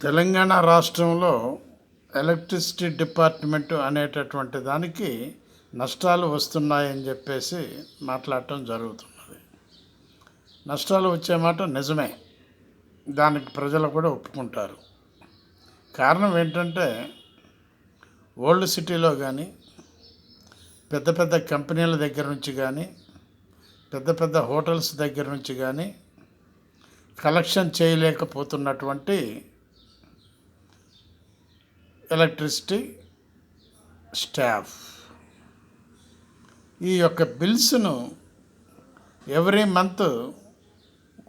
తెలంగాణ రాష్ట్రంలో electricity department అనేటటువంటి దానికి నష్టాలు వస్తున్నాయని చెప్పేసి మాట్లాడటం జరుగుతున్నది. నష్టాలు వచ్చే మాట నిజమే, దానికి ప్రజలు కూడా ఒప్పుకుంటారు. కారణం ఏంటంటే ఓల్డ్ సిటీలో కానీ, పెద్ద పెద్ద కంపెనీల దగ్గర నుంచి కానీ, పెద్ద పెద్ద హోటల్స్ దగ్గర నుంచి కానీ కలెక్షన్ చేయలేకపోతున్నటువంటి ఎలక్ట్రిసిటీ స్టాఫ్ ఈ యొక్క బిల్స్ను ఎవ్రీ మంత్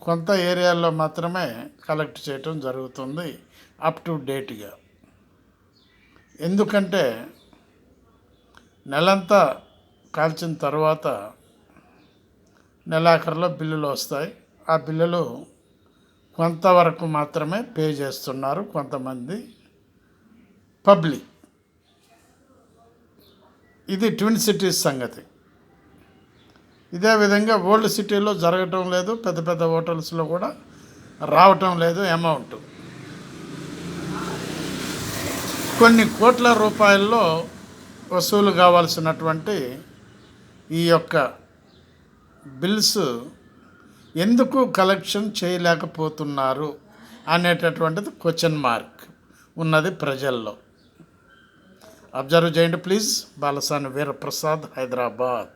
కొంత ఏరియాల్లో మాత్రమే కలెక్ట్ చేయటం జరుగుతుంది అప్ టు డేట్గా. ఎందుకంటే నెలంతా కాల్చిన తర్వాత నెలాఖరులో బిల్లులు వస్తాయి. ఆ బిల్లులు కొంతవరకు మాత్రమే పే చేస్తున్నారు కొంతమంది పబ్లిక్. ఇది ట్విన్ సిటీస్ సంగతి. ఇదే విధంగా ఓల్డ్ సిటీలో జరగటం లేదు, పెద్ద పెద్ద హోటల్స్లో కూడా రావటం లేదు అమౌంట్. కొన్ని కోట్ల రూపాయల్లో వసూలు కావాల్సినటువంటి ఈ యొక్క బిల్స్ ఎందుకు కలెక్షన్ చేయలేకపోతున్నారు అనేటటువంటిది క్వశ్చన్ మార్క్ ఉన్నది ప్రజల్లో. అబ్జర్వ్ చేయండి ప్లీజ్. బాలసాని వీరప్రసాద్, హైదరాబాద్.